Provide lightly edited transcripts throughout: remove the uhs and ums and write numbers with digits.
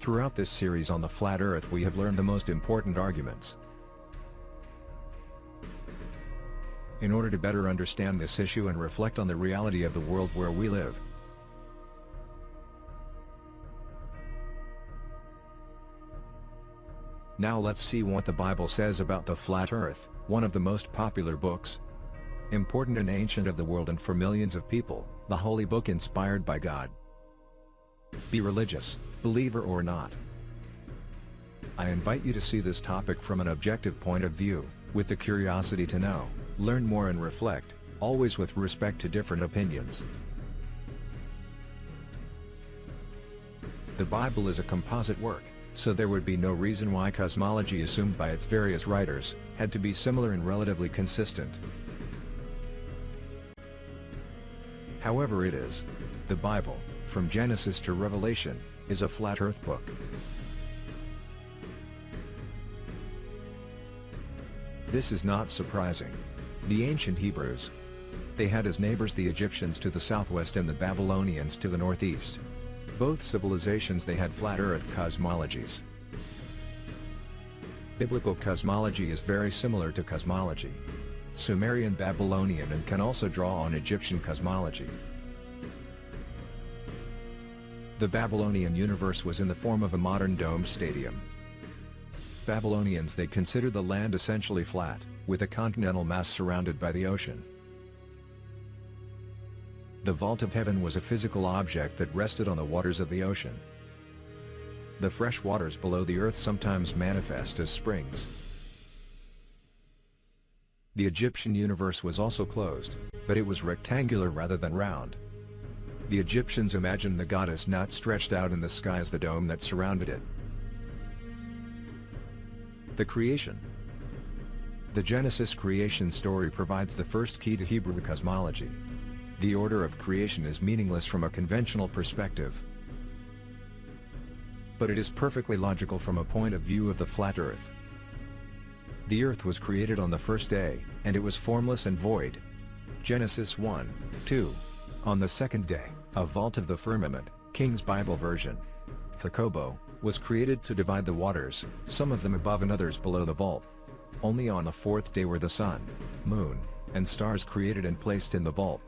Throughout this series on the flat Earth we have learned the most important arguments. In order to better understand this issue and reflect on the reality of the world where we live. Now let's see what the Bible says about the flat Earth, one of the most popular books. Important and ancient of the world and for millions of people, the holy book inspired by God. Be religious, believer or not. I invite you to see this topic from an objective point of view, with the curiosity to know, learn more and reflect, always with respect to different opinions. The Bible is a composite work, so there would be no reason why cosmology assumed by its various writers, had to be similar and relatively consistent. However it is. The Bible, from Genesis to Revelation, is a flat Earth book. This is not surprising. The ancient Hebrews. They had as neighbors the Egyptians to the southwest and the Babylonians to the northeast. Both civilizations they had flat Earth cosmologies. Biblical cosmology is very similar to cosmology. Sumerian Babylonian and can also draw on Egyptian cosmology. The Babylonian universe was in the form of a modern domed stadium. Babylonians they considered the land essentially flat, with a continental mass surrounded by the ocean. The vault of heaven was a physical object that rested on the waters of the ocean. The fresh waters below the earth sometimes manifest as springs. The Egyptian universe was also closed, but it was rectangular rather than round. The Egyptians imagined the goddess not stretched out in the sky as the dome that surrounded it. The creation. The Genesis creation story provides the first key to Hebrew cosmology. The order of creation is meaningless from a conventional perspective, but it is perfectly logical from a point of view of the flat Earth. The earth was created on the first day, and it was formless and void. Genesis 1:2. On the second day, a vault of the firmament, King's Bible version, Jacobo, was created to divide the waters, some of them above and others below the vault. Only on the fourth day were the sun, moon, and stars created and placed in the vault.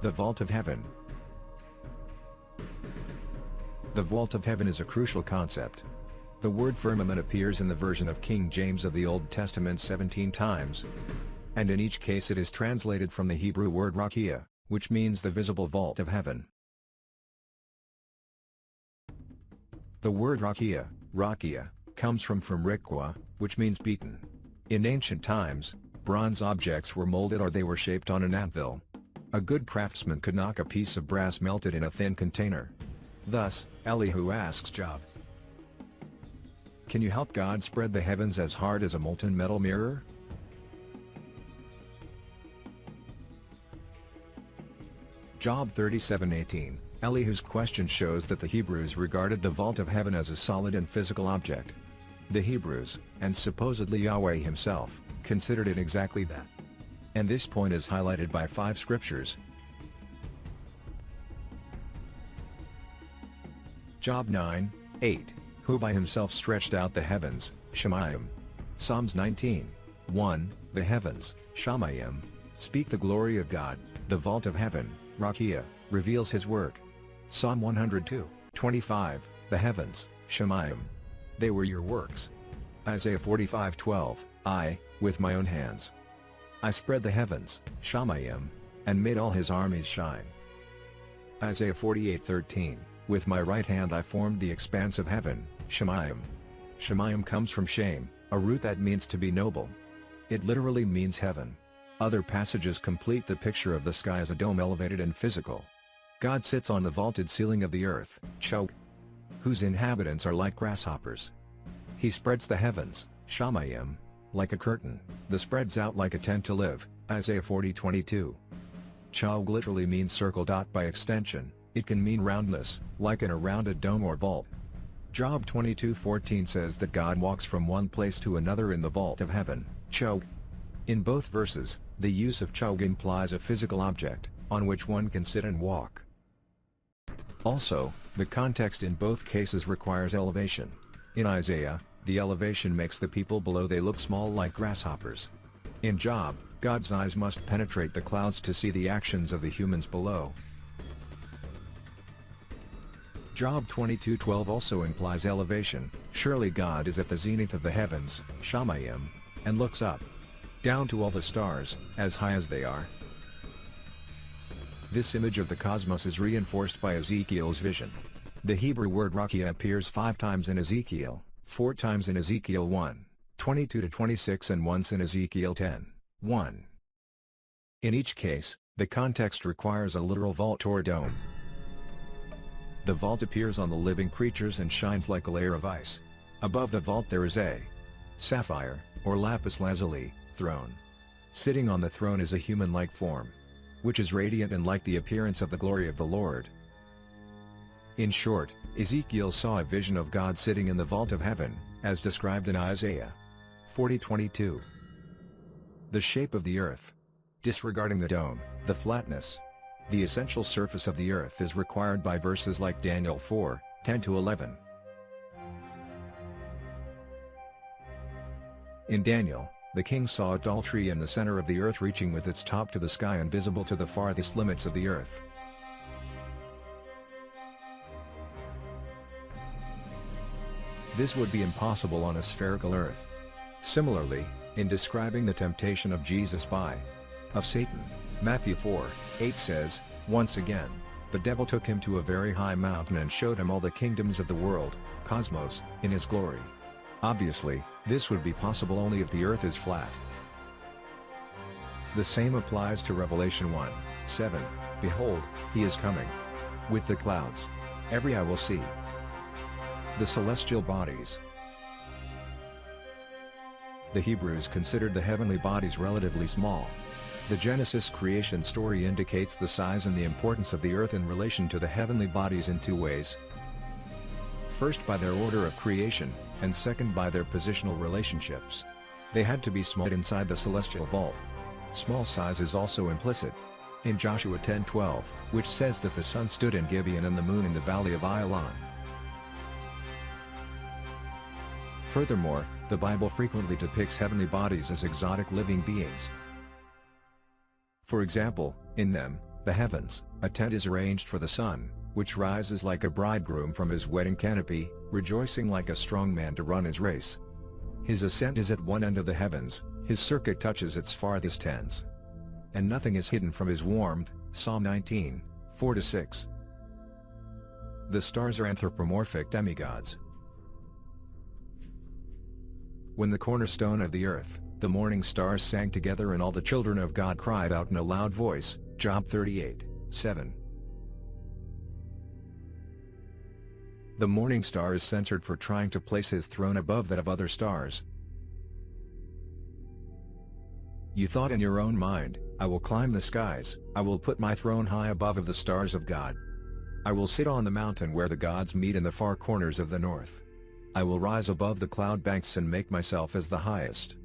The vault of heaven. The vault of heaven is a crucial concept. The word firmament appears in the version of King James of the Old Testament 17 times. And in each case it is translated from the Hebrew word rakia, which means the visible vault of heaven. The word rakia, comes from rikwa, which means beaten. In ancient times, bronze objects were molded or they were shaped on an anvil. A good craftsman could knock a piece of brass melted in a thin container. Thus, Elihu asks Job, "Can you help God spread the heavens as hard as a molten metal mirror?" Job 37:18. Elihu's question shows that the Hebrews regarded the vault of heaven as a solid and physical object. The Hebrews, and supposedly Yahweh himself, considered it exactly that. And this point is highlighted by 5 scriptures. Job 9:8, who by himself stretched out the heavens, Shemayim. Psalms 19:1, the heavens, Shamayim, speak the glory of God, the vault of heaven, Rakia, reveals his work. Psalm 102:25, the heavens, Shemayim, they were your works. Isaiah 45:12, I, with my own hands, I spread the heavens, Shamayim, and made all his armies shine. Isaiah 48:13, with my right hand I formed the expanse of heaven, Shemayim. Shemayim comes from Shem, a root that means to be noble. It literally means heaven. Other passages complete the picture of the sky as a dome elevated and physical. God sits on the vaulted ceiling of the earth, Chog, whose inhabitants are like grasshoppers. He spreads the heavens, Shamayim, like a curtain, that spreads out like a tent to live, Isaiah 40:22. Chog literally means circle. By extension, it can mean roundness, like in a rounded dome or vault. Job 22:14 says that God walks from one place to another in the vault of heaven, Chog. In both verses, the use of Chog implies a physical object, on which one can sit and walk. Also, the context in both cases requires elevation. In Isaiah, the elevation makes the people below they look small like grasshoppers. In Job, God's eyes must penetrate the clouds to see the actions of the humans below. Job 22:12 also implies elevation. Surely God is at the zenith of the heavens, Shamayim, and looks up, down to all the stars, as high as they are. This image of the cosmos is reinforced by Ezekiel's vision. The Hebrew word rakia appears 5 times in Ezekiel, 4 times in Ezekiel 1:22-26 and once in Ezekiel 10:1. In each case, the context requires a literal vault or dome. The vault appears on the living creatures and shines like a layer of ice. Above the vault there is a sapphire, or lapis lazuli, throne. Sitting on the throne is a human-like form, which is radiant and like the appearance of the glory of the Lord. In short, Ezekiel saw a vision of God sitting in the vault of heaven, as described in Isaiah 40:22. The shape of the earth. Disregarding the dome, the flatness, the essential surface of the earth is required by verses like Daniel 4:10-11. In Daniel, the king saw a tall tree in the center of the earth reaching with its top to the sky and visible to the farthest limits of the earth. This would be impossible on a spherical earth. Similarly, in describing the temptation of Jesus of Satan, Matthew 4:8 says, "Once again, the devil took him to a very high mountain and showed him all the kingdoms of the world, cosmos, in his glory." Obviously, this would be possible only if the earth is flat. The same applies to Revelation 1:7, "Behold, he is coming with the clouds. Every eye will see." The celestial bodies. The Hebrews considered the heavenly bodies relatively small. The Genesis creation story indicates the size and the importance of the earth in relation to the heavenly bodies in 2 ways. First by their order of creation, and second by their positional relationships. They had to be small inside the celestial vault. Small size is also implicit in Joshua 10:12, which says that the sun stood in Gibeon and the moon in the valley of Ailon. Furthermore, the Bible frequently depicts heavenly bodies as exotic living beings. For example, in them, the heavens, a tent is arranged for the sun, which rises like a bridegroom from his wedding canopy, rejoicing like a strong man to run his race. His ascent is at one end of the heavens, his circuit touches its farthest ends. And nothing is hidden from his warmth, Psalm 19:4-6. The stars are anthropomorphic demigods. When the cornerstone of the earth, the morning stars sang together and all the children of God cried out in a loud voice, Job 38:7. The morning star is censored for trying to place his throne above that of other stars. You thought in your own mind, I will climb the skies, I will put my throne high above of the stars of God. I will sit on the mountain where the gods meet in the far corners of the north. I will rise above the cloud banks and make myself as the highest.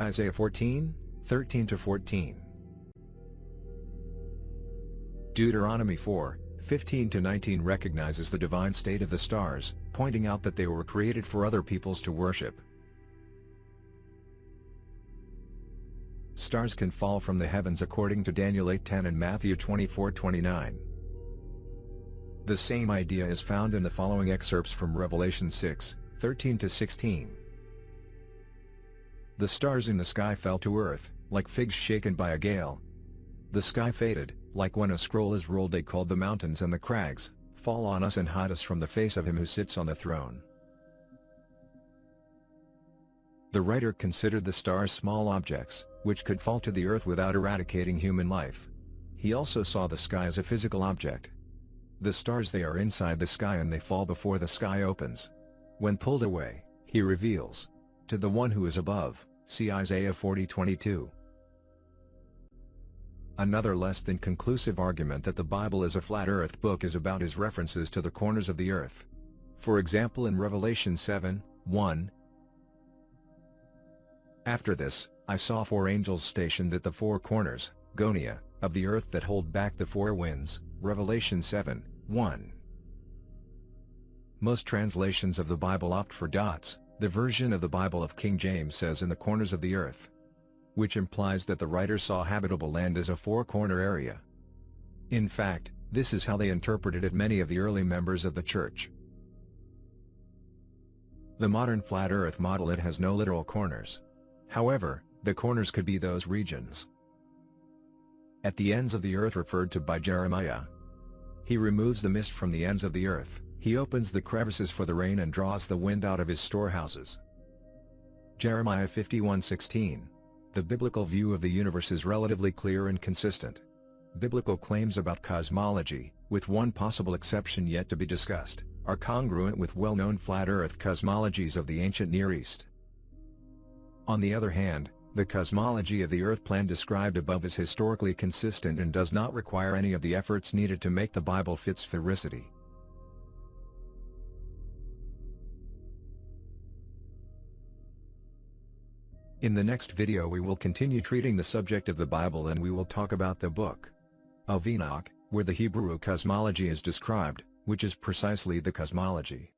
Isaiah 14:13-14. Deuteronomy 4:15-19 recognizes the divine state of the stars, pointing out that they were created for other peoples to worship. Stars can fall from the heavens according to Daniel 8:10 and Matthew 24:29. The same idea is found in the following excerpts from Revelation 6:13-16. The stars in the sky fell to earth, like figs shaken by a gale. The sky faded, like when a scroll is rolled. They called the mountains and the crags, fall on us and hide us from the face of him who sits on the throne. The writer considered the stars small objects, which could fall to the earth without eradicating human life. He also saw the sky as a physical object. The stars, they are inside the sky and they fall before the sky opens. When pulled away, he reveals to the one who is above, see Isaiah 40:22. Another less than conclusive argument that the Bible is a flat earth book is about his references to the corners of the earth. For example, in Revelation 7:1, after this, I saw 4 angels stationed at the 4 corners, Gonia, of the earth that hold back the four winds, Revelation 7:1. Most translations of the Bible opt for dots. The version of the Bible of King James says in the corners of the earth, which implies that the writer saw habitable land as a four-corner area. In fact, this is how they interpreted it many of the early members of the church. The modern flat earth model it has no literal corners. However, the corners could be those regions at the ends of the earth referred to by Jeremiah. He removes the mist from the ends of the earth, he opens the crevices for the rain and draws the wind out of his storehouses. Jeremiah 51:16. The biblical view of the universe is relatively clear and consistent. Biblical claims about cosmology, with one possible exception yet to be discussed, are congruent with well-known flat earth cosmologies of the ancient Near East. On the other hand, the cosmology of the Earth plan described above is historically consistent and does not require any of the efforts needed to make the Bible fit sphericity. In the next video we will continue treating the subject of the Bible and we will talk about the book of Enoch, where the Hebrew cosmology is described, which is precisely the cosmology